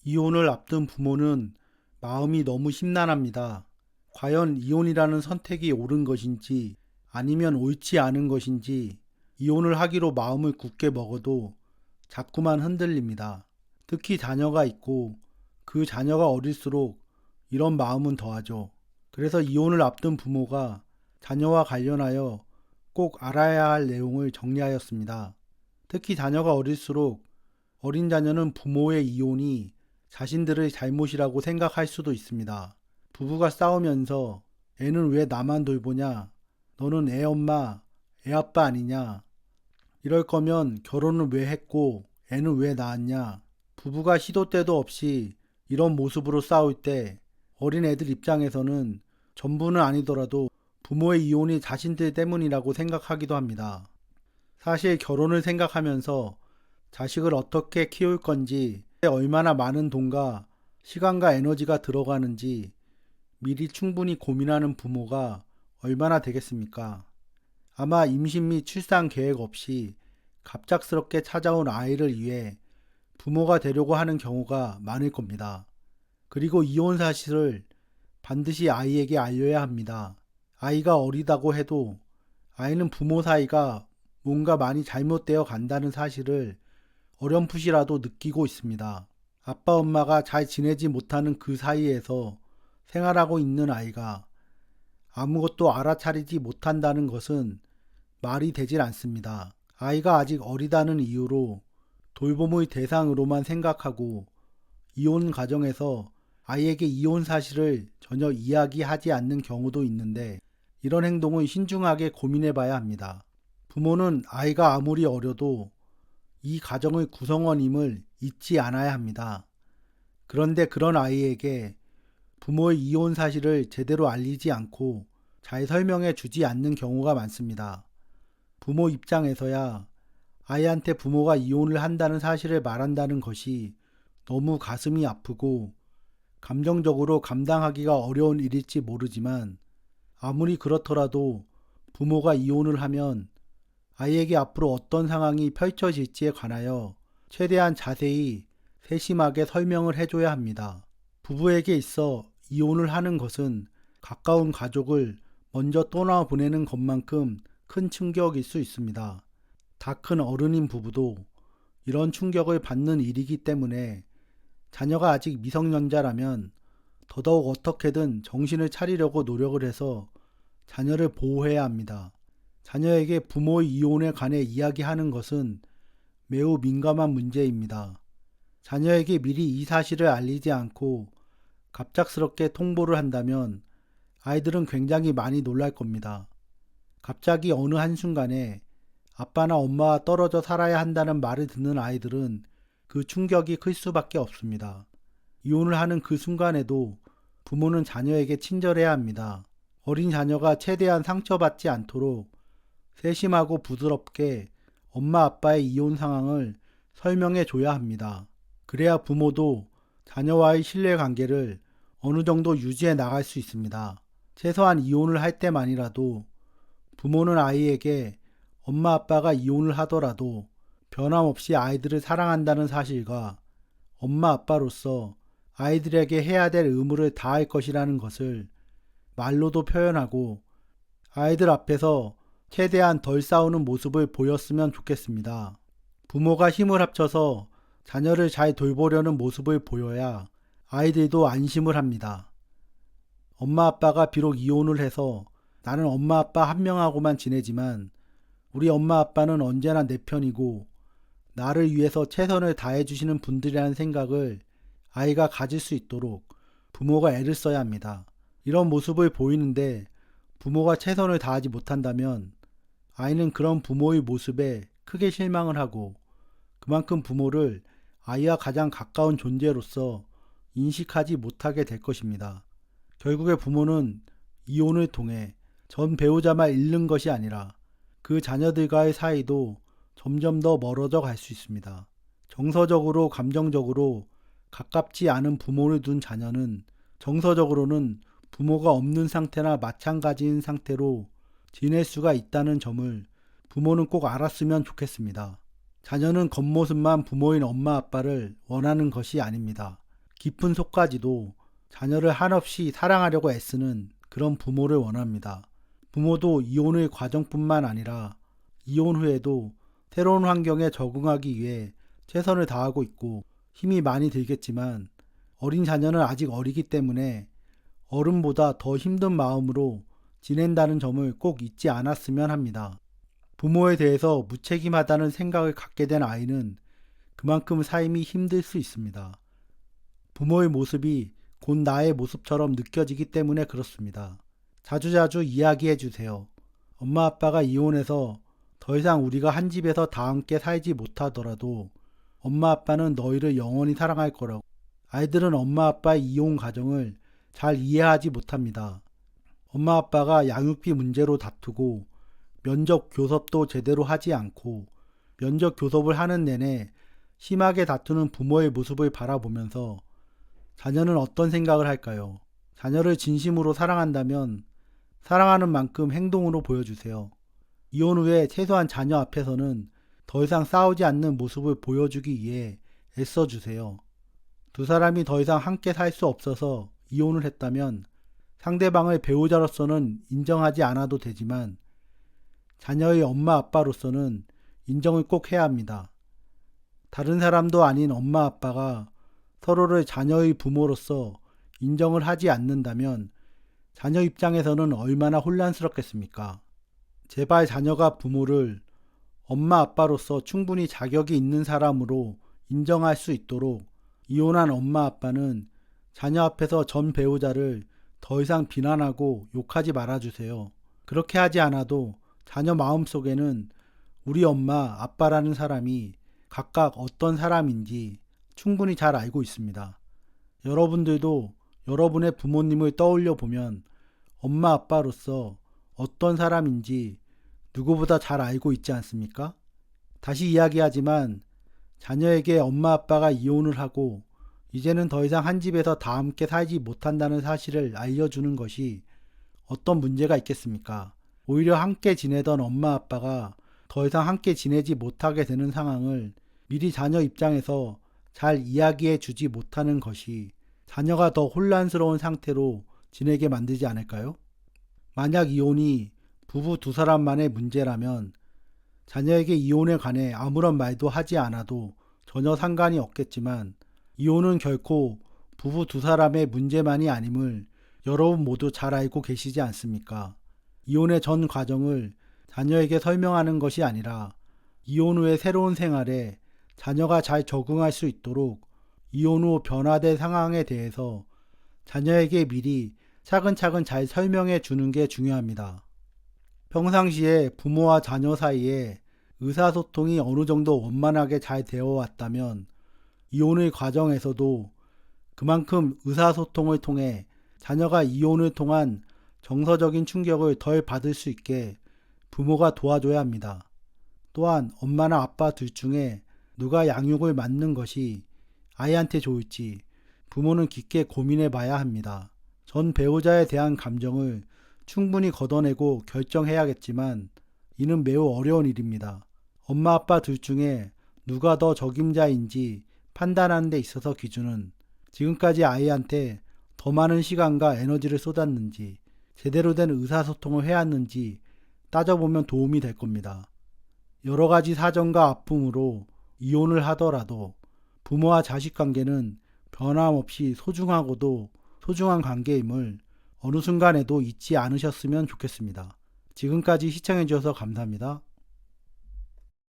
이혼을 앞둔 부모는 마음이 너무 심란합니다. 과연 이혼이라는 선택이 옳은 것인지 아니면 옳지 않은 것인지 이혼을 하기로 마음을 굳게 먹어도 자꾸만 흔들립니다. 특히 자녀가 있고 그 자녀가 어릴수록 이런 마음은 더하죠. 그래서 이혼을 앞둔 부모가 자녀와 관련하여 꼭 알아야 할 내용을 정리하였습니다. 특히 자녀가 어릴수록 어린 자녀는 부모의 이혼이 자신들의 잘못이라고 생각할 수도 있습니다. 부부가 싸우면서 애는 왜 나만 돌보냐? 너는 애 엄마, 애 아빠 아니냐? 이럴 거면 결혼을 왜 했고 애는 왜 낳았냐? 부부가 시도 때도 없이 이런 모습으로 싸울 때 어린 애들 입장에서는 전부는 아니더라도 부모의 이혼이 자신들 때문이라고 생각하기도 합니다. 사실 결혼을 생각하면서 자식을 어떻게 키울 건지, 얼마나 많은 돈과 시간과 에너지가 들어가는지 미리 충분히 고민하는 부모가 얼마나 되겠습니까? 아마 임신 및 출산 계획 없이 갑작스럽게 찾아온 아이를 위해 부모가 되려고 하는 경우가 많을 겁니다. 그리고 이혼 사실을 반드시 아이에게 알려야 합니다. 아이가 어리다고 해도 아이는 부모 사이가 뭔가 많이 잘못되어 간다는 사실을 어렴풋이라도 느끼고 있습니다. 아빠 엄마가 잘 지내지 못하는 그 사이에서 생활하고 있는 아이가 아무것도 알아차리지 못한다는 것은 말이 되질 않습니다. 아이가 아직 어리다는 이유로 돌봄의 대상으로만 생각하고 이혼 과정에서 아이에게 이혼 사실을 전혀 이야기하지 않는 경우도 있는데, 이런 행동은 신중하게 고민해 봐야 합니다. 부모는 아이가 아무리 어려도 이 가정의 구성원임을 잊지 않아야 합니다. 그런데 그런 아이에게 부모의 이혼 사실을 제대로 알리지 않고 잘 설명해 주지 않는 경우가 많습니다. 부모 입장에서야 아이한테 부모가 이혼을 한다는 사실을 말한다는 것이 너무 가슴이 아프고 감정적으로 감당하기가 어려운 일일지 모르지만, 아무리 그렇더라도 부모가 이혼을 하면 아이에게 앞으로 어떤 상황이 펼쳐질지에 관하여 최대한 자세히 세심하게 설명을 해줘야 합니다. 부부에게 있어 이혼을 하는 것은 가까운 가족을 먼저 떠나보내는 것만큼 큰 충격일 수 있습니다. 다 큰 어른인 부부도 이런 충격을 받는 일이기 때문에 자녀가 아직 미성년자라면 더더욱 어떻게든 정신을 차리려고 노력을 해서 자녀를 보호해야 합니다. 자녀에게 부모의 이혼에 관해 이야기하는 것은 매우 민감한 문제입니다. 자녀에게 미리 이 사실을 알리지 않고 갑작스럽게 통보를 한다면 아이들은 굉장히 많이 놀랄 겁니다. 갑자기 어느 한순간에 아빠나 엄마와 떨어져 살아야 한다는 말을 듣는 아이들은 그 충격이 클 수밖에 없습니다. 이혼을 하는 그 순간에도 부모는 자녀에게 친절해야 합니다. 어린 자녀가 최대한 상처받지 않도록 세심하고 부드럽게 엄마 아빠의 이혼 상황을 설명해 줘야 합니다. 그래야 부모도 자녀와의 신뢰관계를 어느 정도 유지해 나갈 수 있습니다. 최소한 이혼을 할 때만이라도 부모는 아이에게 엄마 아빠가 이혼을 하더라도 변함없이 아이들을 사랑한다는 사실과 엄마 아빠로서 아이들에게 해야 될 의무를 다할 것이라는 것을 말로도 표현하고 아이들 앞에서 최대한 덜 싸우는 모습을 보였으면 좋겠습니다. 부모가 힘을 합쳐서 자녀를 잘 돌보려는 모습을 보여야 아이들도 안심을 합니다. 엄마 아빠가 비록 이혼을 해서 나는 엄마 아빠 한 명하고만 지내지만 우리 엄마 아빠는 언제나 내 편이고 나를 위해서 최선을 다해 주시는 분들이라는 생각을 아이가 가질 수 있도록 부모가 애를 써야 합니다. 이런 모습을 보이는데 부모가 최선을 다하지 못한다면 아이는 그런 부모의 모습에 크게 실망을 하고 그만큼 부모를 아이와 가장 가까운 존재로서 인식하지 못하게 될 것입니다. 결국에 부모는 이혼을 통해 전 배우자만 잃는 것이 아니라 그 자녀들과의 사이도 점점 더 멀어져 갈 수 있습니다. 정서적으로 감정적으로 가깝지 않은 부모를 둔 자녀는 정서적으로는 부모가 없는 상태나 마찬가지인 상태로 지낼 수가 있다는 점을 부모는 꼭 알았으면 좋겠습니다. 자녀는 겉모습만 부모인 엄마 아빠를 원하는 것이 아닙니다. 깊은 속까지도 자녀를 한없이 사랑하려고 애쓰는 그런 부모를 원합니다. 부모도 이혼의 과정뿐만 아니라 이혼 후에도 새로운 환경에 적응하기 위해 최선을 다하고 있고 힘이 많이 들겠지만 어린 자녀는 아직 어리기 때문에 어른보다 더 힘든 마음으로 지낸다는 점을 꼭 잊지 않았으면 합니다. 부모에 대해서 무책임하다는 생각을 갖게 된 아이는 그만큼 삶이 힘들 수 있습니다. 부모의 모습이 곧 나의 모습처럼 느껴지기 때문에 그렇습니다. 자주자주 이야기해 주세요. 엄마 아빠가 이혼해서 더 이상 우리가 한 집에서 다 함께 살지 못하더라도 엄마 아빠는 너희를 영원히 사랑할 거라고. 아이들은 엄마 아빠의 이혼 과정을 잘 이해하지 못합니다. 엄마 아빠가 양육비 문제로 다투고 면접 교섭도 제대로 하지 않고 면접 교섭을 하는 내내 심하게 다투는 부모의 모습을 바라보면서 자녀는 어떤 생각을 할까요? 자녀를 진심으로 사랑한다면 사랑하는 만큼 행동으로 보여주세요. 이혼 후에 최소한 자녀 앞에서는 더 이상 싸우지 않는 모습을 보여주기 위해 애써주세요. 두 사람이 더 이상 함께 살 수 없어서 이혼을 했다면 상대방을 배우자로서는 인정하지 않아도 되지만 자녀의 엄마 아빠로서는 인정을 꼭 해야 합니다. 다른 사람도 아닌 엄마 아빠가 서로를 자녀의 부모로서 인정을 하지 않는다면 자녀 입장에서는 얼마나 혼란스럽겠습니까? 제발 자녀가 부모를 엄마 아빠로서 충분히 자격이 있는 사람으로 인정할 수 있도록 이혼한 엄마 아빠는 자녀 앞에서 전 배우자를 더 이상 비난하고 욕하지 말아주세요. 그렇게 하지 않아도 자녀 마음속에는 우리 엄마 아빠라는 사람이 각각 어떤 사람인지 충분히 잘 알고 있습니다. 여러분들도 여러분의 부모님을 떠올려 보면 엄마 아빠로서 어떤 사람인지 누구보다 잘 알고 있지 않습니까? 다시 이야기하지만 자녀에게 엄마 아빠가 이혼을 하고 이제는 더 이상 한 집에서 다 함께 살지 못한다는 사실을 알려주는 것이 어떤 문제가 있겠습니까? 오히려 함께 지내던 엄마 아빠가 더 이상 함께 지내지 못하게 되는 상황을 미리 자녀 입장에서 잘 이야기해 주지 못하는 것이 자녀가 더 혼란스러운 상태로 지내게 만들지 않을까요? 만약 이혼이 부부 두 사람만의 문제라면 자녀에게 이혼에 관해 아무런 말도 하지 않아도 전혀 상관이 없겠지만 이혼은 결코 부부 두 사람의 문제만이 아님을 여러분 모두 잘 알고 계시지 않습니까? 이혼의 전 과정을 자녀에게 설명하는 것이 아니라 이혼 후의 새로운 생활에 자녀가 잘 적응할 수 있도록 이혼 후 변화된 상황에 대해서 자녀에게 미리 차근차근 잘 설명해 주는 게 중요합니다. 평상시에 부모와 자녀 사이에 의사소통이 어느 정도 원만하게 잘 되어 왔다면 이혼의 과정에서도 그만큼 의사소통을 통해 자녀가 이혼을 통한 정서적인 충격을 덜 받을 수 있게 부모가 도와줘야 합니다. 또한 엄마나 아빠 둘 중에 누가 양육을 맡는 것이 아이한테 좋을지 부모는 깊게 고민해 봐야 합니다. 전 배우자에 대한 감정을 충분히 걷어내고 결정해야겠지만 이는 매우 어려운 일입니다. 엄마 아빠 둘 중에 누가 더 적임자인지 판단하는 데 있어서 기준은 지금까지 아이한테 더 많은 시간과 에너지를 쏟았는지 제대로 된 의사소통을 해왔는지 따져보면 도움이 될 겁니다. 여러 가지 사정과 아픔으로 이혼을 하더라도 부모와 자식 관계는 변함없이 소중하고도 소중한 관계임을 어느 순간에도 잊지 않으셨으면 좋겠습니다. 지금까지 시청해 주셔서 감사합니다.